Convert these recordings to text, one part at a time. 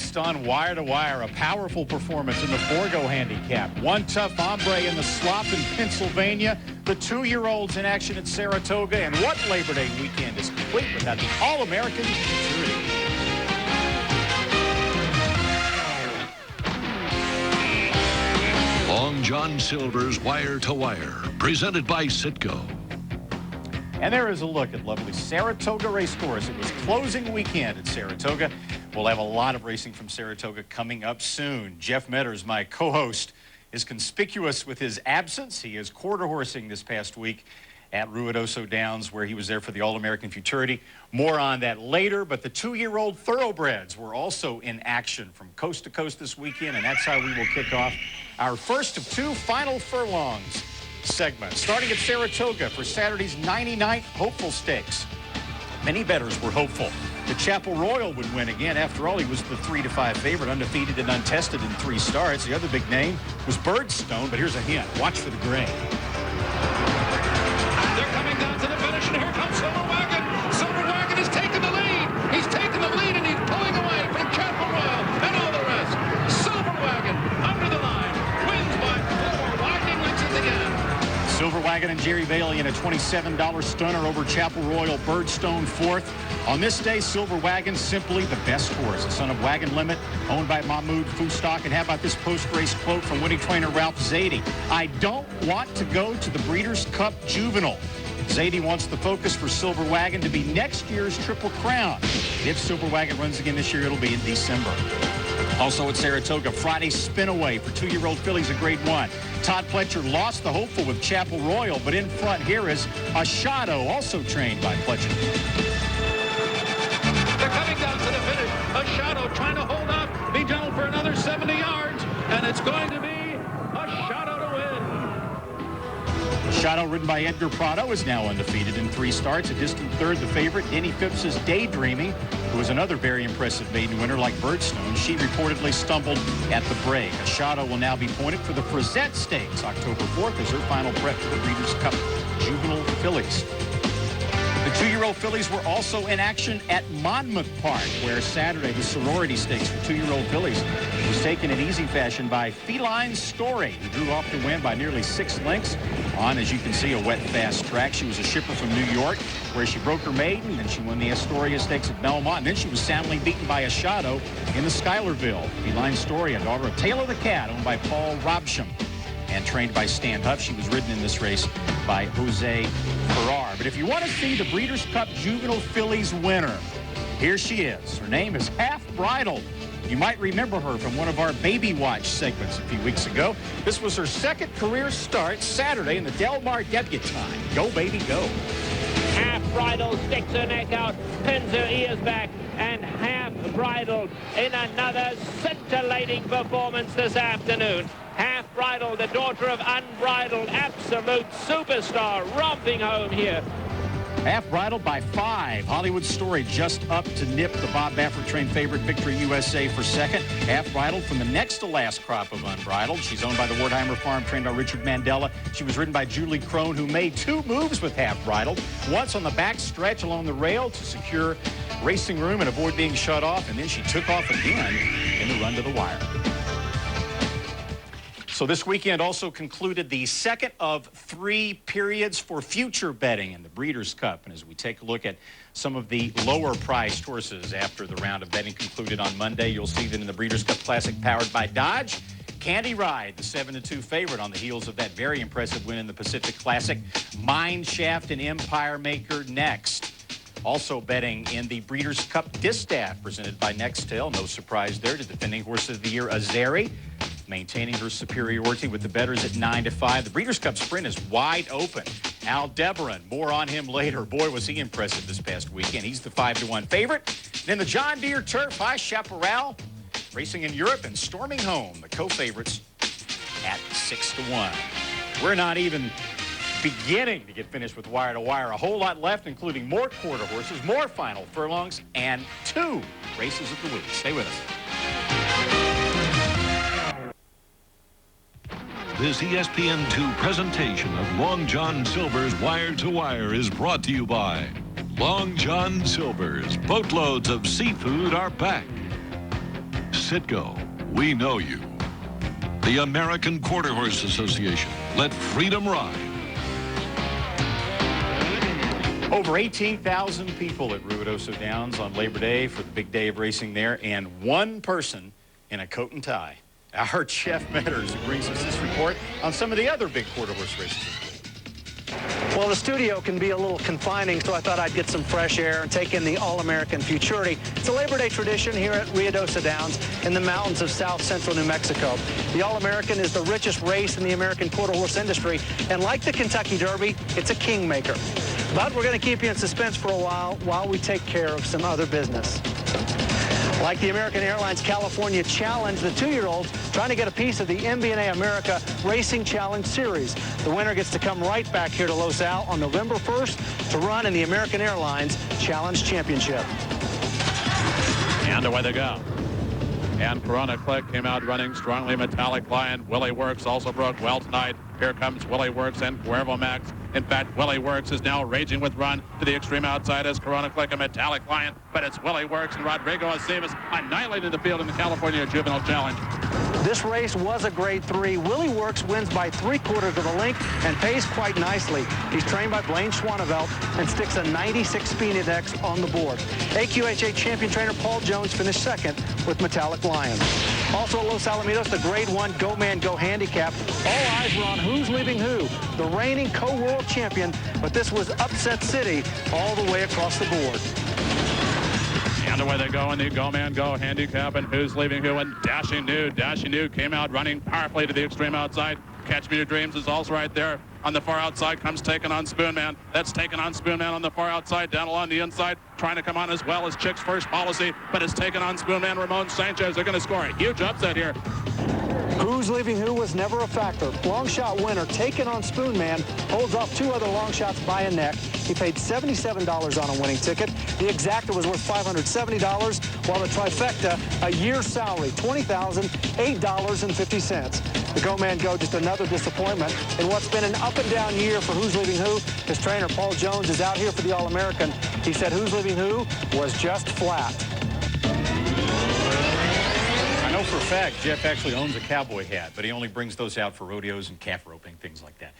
Next on Wire to Wire, a powerful performance in the Forgo handicap. One tough hombre in the slop in Pennsylvania. The 2-year-olds in action at Saratoga. And what Labor Day weekend is complete without the All-American Futurity? Long John Silver's Wire to Wire, presented by Citgo. And there is a look at lovely Saratoga Racecourse. It was closing weekend at Saratoga. We'll have a lot of racing from Saratoga coming up soon. Jeff Metters, my co-host, is conspicuous with his absence. He is quarter horsing this past week at Ruidoso Downs, where he was there for the All-American Futurity. More on that later, but the 2-year-old thoroughbreds were also in action from coast to coast this weekend, and that's how we will kick off our first of 2 final furlongs segments, starting at Saratoga for Saturday's 99th Hopeful Stakes. Many bettors were hopeful that Chapel Royal would win again. After all, he was the 3-5 favorite, undefeated and untested in 3 starts. The other big name was Birdstone, but here's a hint. Watch for the gray. They're coming down to the finish, and here comes Silver Wagon. Silver Wagon has taken the lead. He's taken the lead, and he's pulling away from Chapel Royal and all the rest. Silver Wagon under the line, wins by 4 wide lengths again. Silver Wagon and Jerry Bailey in a $27 stunner over Chapel Royal. Birdstone 4th. On this day, Silver Wagon simply the best horse. The son of Wagon Limit, owned by Mahmoud Fustak. And how about this post-race quote from winning trainer Ralph Zadie? I don't want to go to the Breeders' Cup Juvenile. Zadie wants the focus for Silver Wagon to be next year's Triple Crown. If Silver Wagon runs again this year, it'll be in December. Also at Saratoga, Friday Spinaway for 2-year-old fillies in Grade 1. Todd Pletcher lost the hopeful with Chapel Royal, but in front here is Ashado, also trained by Pletcher. They're coming down to the finish. A Shadow trying to hold off, be gentle for another 70 yards, and it's going to be a Shadow to win. Shadow, ridden by Edgar Prado, is now undefeated in 3 starts. A distant third, the favorite, Denny Phipps's Daydreaming, who is another very impressive maiden winner like Birdstone. She reportedly stumbled at the break. A Shadow will now be pointed for the Frizette Stakes. October 4th is her final prep for the Breeders' Cup Juvenile Fillies. The 2-year-old fillies were also in action at Monmouth Park, where Saturday the sorority stakes for 2-year-old fillies was taken in easy fashion by Feline Story, who drew off to win by nearly 6 lengths on, as you can see, a wet, fast track. She was a shipper from New York, where she broke her maiden, then she won the Astoria Stakes at Belmont, and then she was soundly beaten by a Shadow in the Schuylerville. Feline Story, a daughter of Tail of the Cat, owned by Paul Robsham and trained by Stan Huff. She was ridden in this race by Jose Ferrar. But if you want to see the Breeders' Cup Juvenile Fillies winner, here she is. Her name is Half Bridled. You might remember her from one of our Baby Watch segments a few weeks ago. This was her 2nd career start Saturday in the Del Mar Debutante. Go, baby, go. Half Bridled sticks her neck out, pins her ears back, and Half Bridled in another scintillating performance this afternoon. Half Bridled, the daughter of Unbridled, absolute superstar, romping home here. Half Bridled by 5. Hollywood Story just up to nip the Bob Baffert trained favorite Victory USA for 2nd. Half Bridled from the next to last crop of Unbridled. She's owned by the Wertheimer Farm, trained by Richard Mandela. She was ridden by Julie Crone, who made 2 moves with Half Bridled. Once on the back stretch along the rail to secure racing room and avoid being shut off, and then she took off again in the run to the wire. So this weekend also concluded the 2nd of 3 periods for future betting in the Breeders' Cup. And as we take a look at some of the lower priced horses after the round of betting concluded on Monday, you'll see that in the Breeders' Cup Classic powered by Dodge, Candy Ride, the 7-2 favorite on the heels of that very impressive win in the Pacific Classic. Mine Shaft and Empire Maker next. Also betting in the Breeders' Cup Distaff presented by Nextel. No surprise there to defending horse of the year Azeri, maintaining her superiority with the bettors at 9-5. The Breeders' Cup Sprint is wide open. Aldebaran, more on him later. Boy, was he impressive this past weekend. He's the 5-1 favorite. Then the John Deere Turf, High Chaparral, racing in Europe and storming home, the co-favorites at 6-1. We're not even beginning to get finished with Wire to Wire. A whole lot left, including more quarter horses, more final furlongs, and 2 races of the week. Stay with us. This ESPN2 presentation of Long John Silver's Wire to Wire is brought to you by Long John Silver's. Boatloads of seafood are back. Citgo, we know you. The American Quarter Horse Association. Let freedom ride. Over 18,000 people at Ruidoso Downs on Labor Day for the big day of racing there, and one person in a coat and tie. Our Jeff Metters, who brings us this report on some of the other big quarter horse races this week. Well, the studio can be a little confining, so I thought I'd get some fresh air and take in the All-American Futurity. It's a Labor Day tradition here at Ruidoso Downs in the mountains of south central New Mexico. The All-American is the richest race in the American quarter horse industry, and like the Kentucky Derby, it's a kingmaker. But we're going to keep you in suspense for a while we take care of some other business. Like the American Airlines California Challenge, the 2-year-olds trying to get a piece of the MBNA America Racing Challenge Series. The winner gets to come right back here to Los Al on November 1st to run in the American Airlines Challenge Championship. And away they go. And Corona Click came out running strongly. Metallic Lion. Willie Works also broke well tonight. Here comes Willie Works and Cuervo Max. In fact, Willie Works is now raging with run to the extreme outside as Corona Click and Metallic Lion. But it's Willie Works and Rodrigo Aceves annihilating the field in the California Juvenile Challenge. This race was a grade 3. Willie Works wins by 3/4 of the length and pays quite nicely. He's trained by Blaine Schwanevelt and sticks a 96 speed index on the board. AQHA champion trainer Paul Jones finished second with Metallic Lion. Also at Los Alamitos, the grade 1 Go Man Go handicap. All eyes were on who's leaving who, the reigning co-world champion, but this was upset city all the way across the board. And away they go in the Go Man Go handicap, and who's leaving who, and Dashing Nude. Dashing Nude came out running powerfully to the extreme outside. Catch Me Your Dreams is also right there. On the far outside comes taking on Spoonman. That's taking on Spoonman on the far outside, down along the inside, trying to come on as well as Chick's First Policy, but it's taken on Spoonman. Ramon Sanchez are going to score a huge upset here. Who's leaving who was never a factor. Long shot winner taken on Spoonman, holds off 2 other long shots by a neck. He paid $77 on a winning ticket. The exacta was worth $570, while the trifecta, a year's salary, $20,008.50. The Go Man Go, just another disappointment in what's been an up and down year for Who's Leaving Who. His trainer, Paul Jones, is out here for the All-American. He said Who's Leaving Who was just flat. I know for a fact Jeff actually owns a cowboy hat, but he only brings those out for rodeos and calf roping, things like that.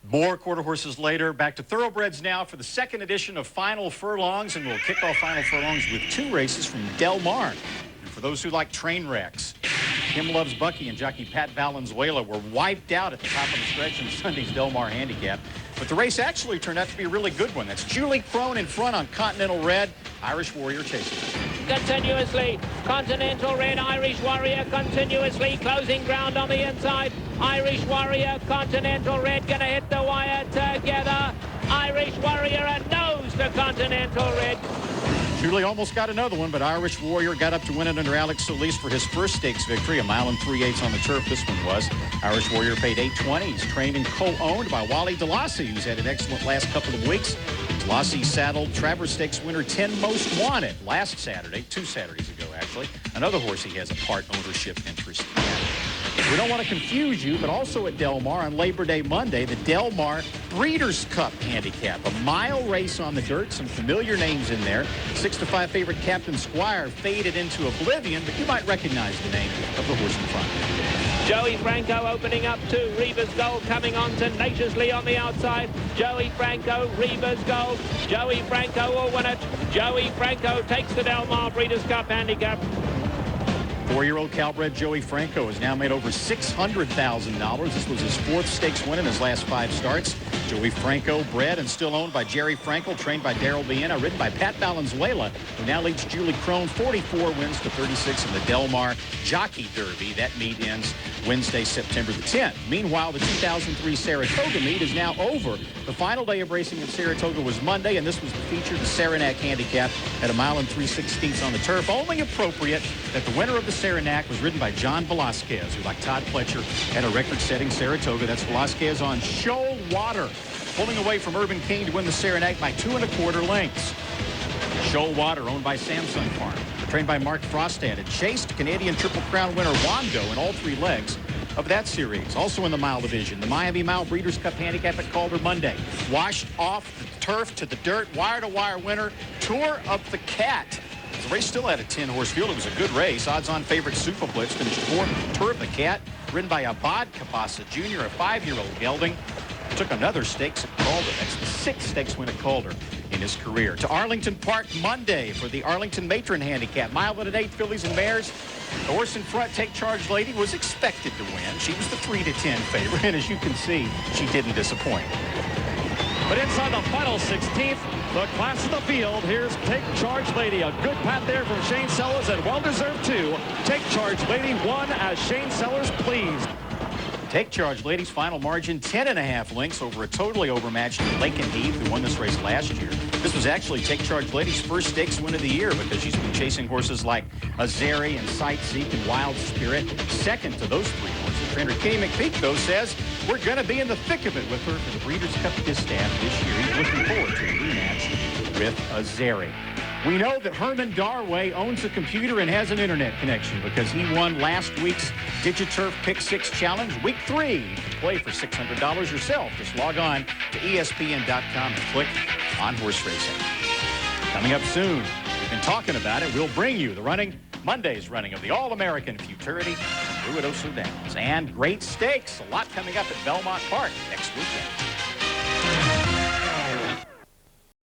More quarter horses later. Back to thoroughbreds now for the second edition of Final Furlongs, and we'll kick off Final Furlongs with 2 races from Del Mar. And for those who like train wrecks, Kim Loves Bucky and jockey Pat Valenzuela were wiped out at the top of the stretch in Sunday's Del Mar handicap. But the race actually turned out to be a really good one. That's Julie Crone in front on Continental Red. Irish Warrior chasing. Continuously, Continental Red, Irish Warrior continuously closing ground on the inside. Irish Warrior, Continental Red going to hit the wire together. Irish Warrior a nose to Continental Red. Julie almost got another one, but Irish Warrior got up to win it under Alex Solis for his first stakes victory, a 1 3/8 on the turf. This one was. Irish Warrior paid $8.20. He's trained and co-owned by Wally DeLassy, who's had an excellent last couple of weeks. DeLassy saddled Travers Stakes winner 10 Most Wanted last Saturday, 2 Saturdays ago, actually. Another horse he has a part ownership interest in. We don't want to confuse you, but also at Del Mar on Labor Day Monday, the Del Mar Breeders' Cup handicap. A mile race on the dirt, some familiar names in there. 6-5 favorite Captain Squire faded into oblivion, but you might recognize the name of the horse in front. Joey Franco opening up 2. Reva's Gold coming on tenaciously on the outside. Joey Franco, Reva's Gold. Joey Franco will win it. Joey Franco takes the Del Mar Breeders' Cup handicap. 4-year-old Calbred Joey Franco has now made over $600,000. This was his 4th stakes win in his last 5 starts. Joey Franco, bred and still owned by Jerry Frankel, trained by Darrell Biena, ridden by Pat Valenzuela, who now leads Julie Crone 44 wins to 36 in the Del Mar Jockey Derby. That meet ends Wednesday, September the 10th. Meanwhile, the 2003 Saratoga meet is now over. The final day of racing at Saratoga was Monday, and this was the feature, the Saranac handicap at a 1 3/16 on the turf. Only appropriate that the winner of the Saranac was ridden by John Velasquez, who, like Todd Pletcher, had a record-setting Saratoga. That's Velasquez on Shoal Water, pulling away from Urban King to win the Saranac by 2 1/4 lengths. Shoal Water, owned by Samsung Farm, trained by Mark Frostad, and chased Canadian Triple Crown winner Wando in all 3 legs of that series. Also in the mile division, the Miami Mile Breeders' Cup handicap at Calder Monday. Washed off the turf to the dirt, wire-to-wire winner, Tour of the Cat. Downs. The race still had a 10-horse field. It was a good race. Odds-on favorite Super Blitz finished fourth. Tour of the Cat, ridden by Abad Cabasa Jr., a 5-year-old gelding. Took another stakes at Calder. That's the 6th stakes win at Calder in his career. To Arlington Park Monday for the Arlington Matron Handicap. Mile and an 8 fillies and mares. The horse in front, Take Charge Lady, was expected to win. She was the 3-10 favorite, and as you can see, she didn't disappoint. But inside the final 16th, the class of the field, here's Take Charge Lady. A good pat there from Shane Sellers, and well-deserved too. Take Charge Lady won as Shane Sellers pleased. Take Charge Lady's final margin, 10.5 lengths over a totally overmatched Lincoln Heath, who won this race last year. This was actually Take Charge Lady's first stakes win of the year because she's been chasing horses like Azeri and Sightseek and Wild Spirit, second to those 3 horses. Trainer Kenny McPeak, though, says we're going to be in the thick of it with her for the Breeders' Cup Distaff this year. He's looking forward to a rematch with Azeri. We know that Herman Darway owns a computer and has an internet connection because he won last week's Digiturf Pick 6 Challenge, Week 3. You can play for $600 yourself. Just log on to ESPN.com and click on horse racing. Coming up soon, we've been talking about it. We'll bring you the Monday's running of the All-American Futurity from Ruidoso Downs. And great stakes. A lot coming up at Belmont Park next weekend.